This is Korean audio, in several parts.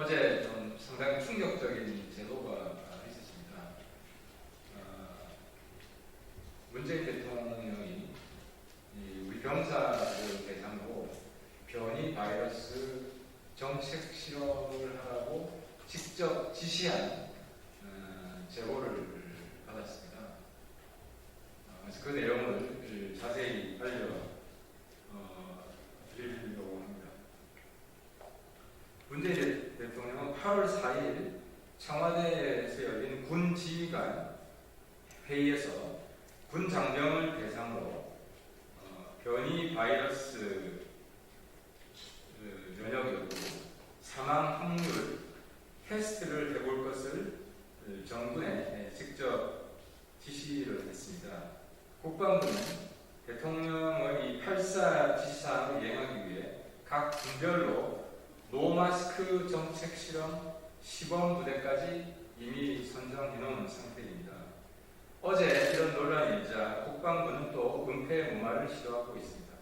어제 좀 상당히 충격적인 제도가 있었습니다. 문재인 대통령이 우리 병사를 대상으로 변이 바이러스 정책 실험을 하라고 직접 지시한 제보를 받았습니다. 그래서 그 내용을 자세히 드리려고 합니다. 문재인 대통령은 8월 4일 청와대에서 열린 군 지휘관 회의에서 군 장병을 대상으로 변이 바이러스 면역 여부, 사망 확률 테스트를 해볼 것을 정부에 직접 지시를 했습니다. 국방부는 대통령의 이 8.4 지시사항을 이행하기 위해 각 군별로 노마스크 정책 실험 시범 부대까지 이미 선정해 놓은 상태입니다. 어제 이런 논란이 일자 국방부는 또 은폐 무마를 시도하고 있습니다.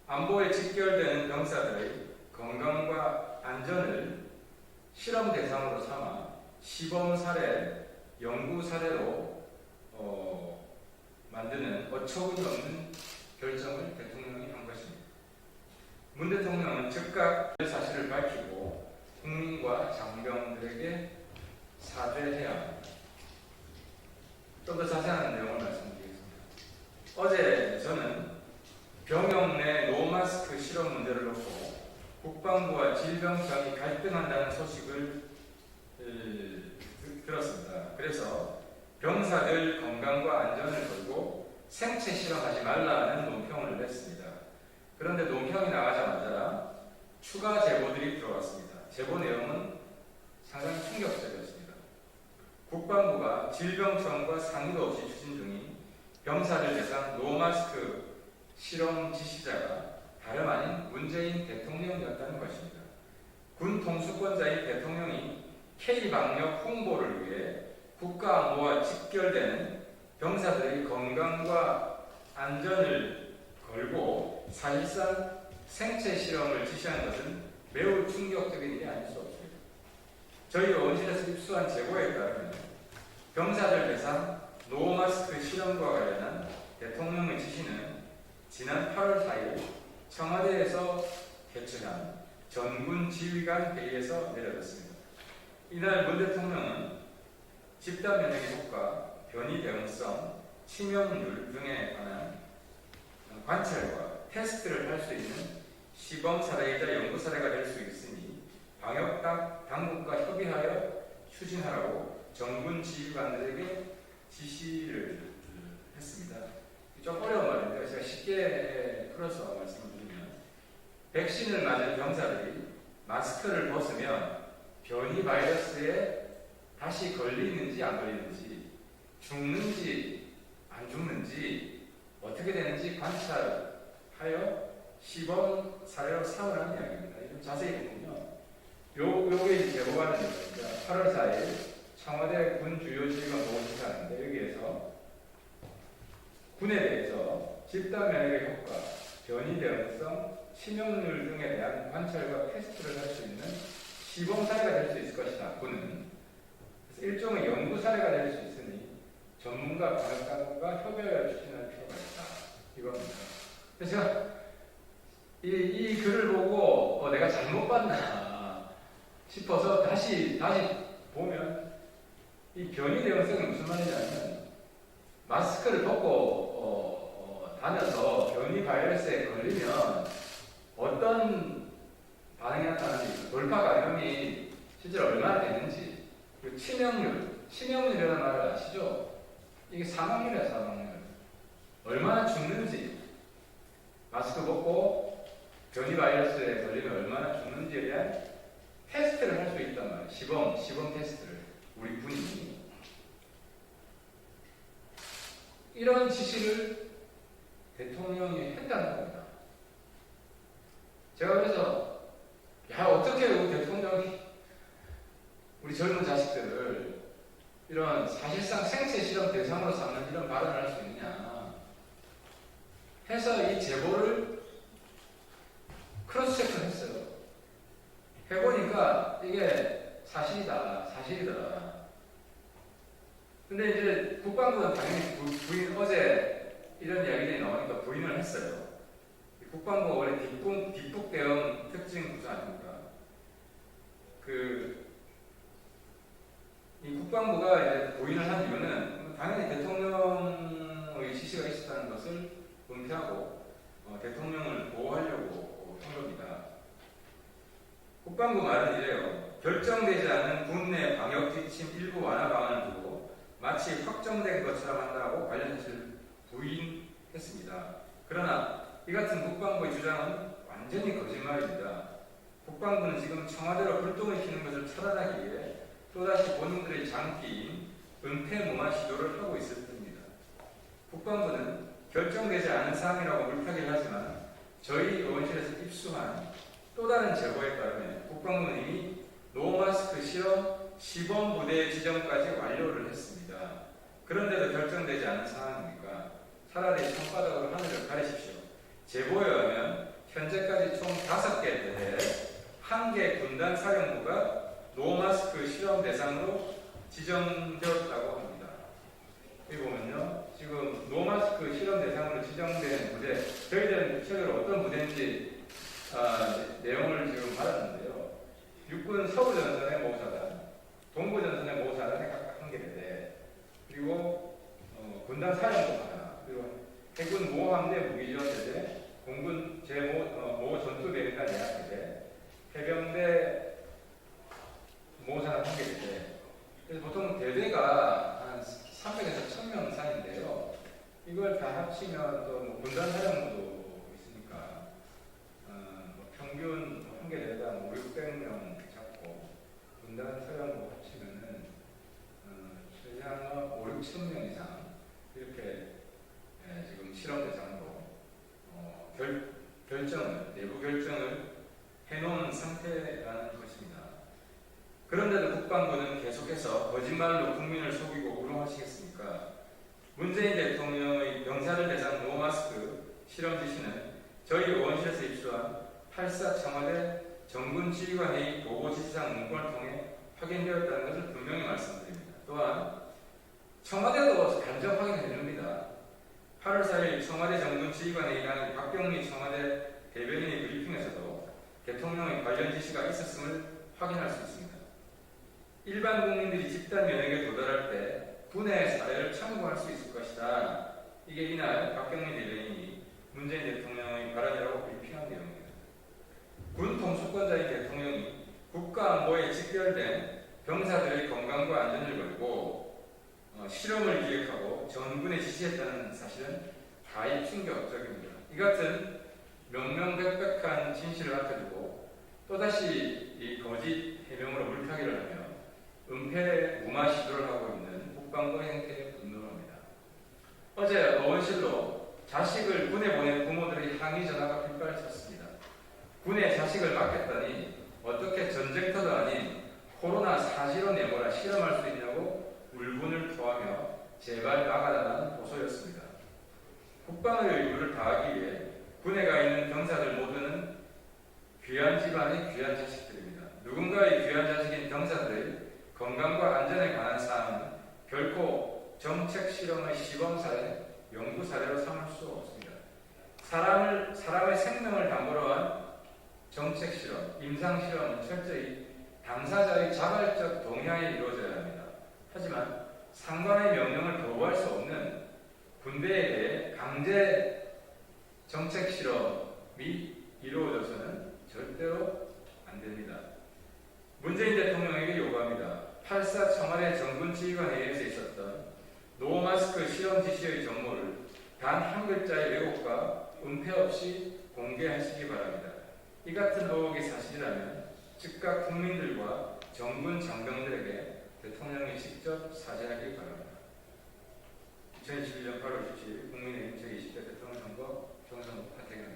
안보에 직결되는 병사들의 건강과 안전을 실험 대상으로 삼아 시범 사례, 연구 사례로 만드는 어처구니 없는 결정을 대통령이 한 것입니다. 문 대통령은 즉각 사실을 밝히고 국민과 장병들에게 사죄해야 합니다. 좀 더 자세한 내용을 말씀드리겠습니다. 어제 저는 병영 내 노마스크 실험 문제를 놓고 국방부와 질병청이 갈등한다는 소식을 들었습니다. 그래서 병사들 건강과 안전을 걸고 생체 실험하지 말라는 논평을 냈습니다. 그런데 논평이 나가자마자 추가 제보들이 들어왔습니다. 제보 내용은 상당히 충격적이었습니다. 국방부가 질병청과 상의도 없이 추진 중인 병사들 대상 노마스크 실험 지시자가 다름 아닌 문재인 대통령이었다는 것입니다. 군 통수권자인 대통령이 K방역 홍보를 위해 국가안보와 직결되는 병사들의 건강과 안전을 걸고 사실상 생체 실험을 지시한 것은 매우 충격적인 일이 아닐 수 없습니다. 저희 의원실에서 입수한 제보에 따르면 병사들 대상 노마스크 실험과 관련한 대통령의 지시는 지난 8월 4일 청와대에서 개최한 전군 지휘관 회의에서 내려졌습니다. 이날 문 대통령은 집단 면역 효과, 변이 대응성, 치명률 등에 관한 관찰과 테스트를 할 수 있는 시범 사례이자 연구 사례가 될 수 있으니 방역 당국과 협의하여 추진하라고 전군 지휘관들에게 지시를 했습니다. 좀 어려운 말인데요. 제가 쉽게 풀어서 말씀을 드리면 백신을 맞은 병사들이 마스크를 벗으면 변이 바이러스에 다시 걸리는지 안 걸리는지, 죽는지 안 죽는지, 어떻게 되는지 관찰하여 시범 사례로 삼으라는 이야기입니다. 좀 자세히 보면요. 요게 제보가 되는 겁니다. 8월 4일 청와대 군 주요 지휘관 보고시사인데 여기에서 군에 대해서 집단 면역의 효과, 변이 대응성, 치명률 등에 대한 관찰과 테스트를 할 수 있는 시범 사례가 될 수 있을 것이다. 군은 그래서 일종의 연구 사례가 될 수 있으니 전문가 방역당국과 협의하여 추진할 필요가 있다. 이겁니다. 그래서 제가 이 글을 보고 내가 잘못 봤나 싶어서 다시 보면 이 변이 대응성이 무슨 말이냐면 마스크를 벗고 다녀서 변이 바이러스에 걸리면 어떤 반응이 나타나는지, 돌파 감염이 실제로 얼마나 되는지, 그리고 치명률이라는 말을 아시죠? 이게 사망률이야, 사망률. 얼마나 죽는지, 마스크 벗고 변이 바이러스에 걸리면 얼마나 죽는지에 대한 테스트를 할 수 있단 말이에요. 시범 테스트를. 우리 군이. 이런 지시를 대통령이 했다는 겁니다. 제가 그래서 어떻게 우리 대통령이 우리 젊은 자식들을 이런 사실상 생체 실험 대상으로 삼는 이런 발언을 할 수 있냐 해서 이 제보를 크로스 체크를 했어요. 해보니까 사실이더라. 근데 이제 국방부는 당연히 부인, 어제 이런 이야기들이 나오니까 부인을 했어요. 국방부가 원래 뒷북 대응 특징 구조 아닙니까? 이 국방부가 이제 부인을 한 이유는 당연히 대통령의 지시가 있었다는 것을 은폐하고 대통령을 보호하려고 한 겁니다. 국방부 말은 이래요. 결정되지 않은 국내 방역 지침 일부 완화 방안을 두고 마치 확정된 것처럼 한다고 관련 사실을 부인했습니다. 그러나 이 같은 국방부의 주장은 완전히 거짓말입니다. 국방부는 지금 청와대로 불똥을 튀는 것을 차단하기 위해 또다시 본인들의 장기인 은폐 무마 시도를 하고 있을 뿐입니다. 국방부는 결정되지 않은 사항이라고 물타기를 하지만 저희 의원실에서 입수한 또 다른 제보에 따르면 국방부는 이미 노마스크 실험 시범 부대 지정까지 완료를 했습니다. 그런데도 결정되지 않은 상황이니까 차라리 손바닥으로 하늘을 가리십시오. 제보에 의하면 현재까지 총 5개 대에 1개 군단 사령부가 노마스크 실험 대상으로 지정되었다고 합니다. 여기 보면요. 지금 노마스크 실험 대상으로 지정된 부대, 저희들은 구체적으로 어떤 부대인지 내용을 지금 받았는데요. 육군 서부전선의 모사단, 동부전선의 모사단에 각각 1개대, 그리고 군단 사령부 하나, 그리고 해군 모함대 무기지원대대, 공군 모 전투비행단 예약대대, 해병대 모사단 1개대. 그래서 보통 대대가 한 300에서 1000명 사이인데요. 이걸 다 합치면 또 군단 사령부도 있으니까 평균 1개대당 500~600명 잡고 군단 사령부 합치면은 최장 5~6,000명 이상 이렇게 지금 실험 대상으로 내부 결정을 해놓은 상태라는 것입니다. 그런데도 국방부는 계속해서 거짓말로 국민을 속이고 우롱하시겠습니까? 문재인 대통령의 병사를 대상 노마스크 실험 지시는 저희 의원실에서 입수한 8.4 청와대 정군지휘관 회의 보고 지시상 문건을 통해 확인되었다는 것을 분명히 말씀드립니다. 또한 청와대도 간접 확인해 줍니다. 8월 4일 청와대 정군지휘관 회의장 박경리 청와대 대변인의 브리핑에서도 대통령의 관련 지시가 있었음을 확인할 수 있습니다. 일반 국민들이 집단 면역에 도달할 때 군의 사례를 참고할 수 있을 것이다. 이게 이날 박경리 대변인이 문재인 대통령의 발언이라고 브리핑한 내용입니다. 군 통수권자인 대통령이 국가안보에 직결된 병사들의 건강과 안전을 걸고 실험을 기획하고 전군에 지시했다는 사실은 가히 충격적입니다. 이 같은 명명백백한 진실을 앞에 두고 또다시 이 거짓 해명으로 물타기를 하며 은폐 무마 시도를 하고 있는 국방부의 행태에 분노합니다. 어제 의원실로 자식을 군에 보낸 부모들의 항의 전화가 빗발쳤습니다. 군에 자식을 맡겼더니 어떻게 전쟁터도 아닌 코로나 사실로 내보라 실험할 수 있냐고 울분을 토하며 제발 나가달라는 호소였습니다. 국방의 의무를 다하기 위해 군에 가 있는 병사들 모두는 귀한 집안의 귀한 자식들입니다. 누군가의 귀한 자식인 병사들의 건강과 안전에 관한 사항은 결코 정책 실험의 시범 사례, 연구 사례로 삼을 수 없습니다. 사람의 생명을 담보로 한 정책 실험, 임상 실험은 철저히 당사자의 자발적 동의하에 이루어져야 합니다. 하지만 상관의 명령을 거부할 수 없는 군대에 대해 강제 정책 실험이 이루어져서는 절대로 안 됩니다. 문재인 대통령에게 요구합니다. 8.4 청와대 정군지휘관 회의에서 있었던 노마스크 실험 지시의 정보를 단 한 글자의 왜곡과 은폐 없이 공개하시기 바랍니다. 이 같은 의혹이 사실이라면 즉각 국민들과 정군 장병들에게 대통령이 직접 사죄하기 바랍니다. 2021년 8월 27일 국민의힘 제20대 대통령 선거 경선국 하태경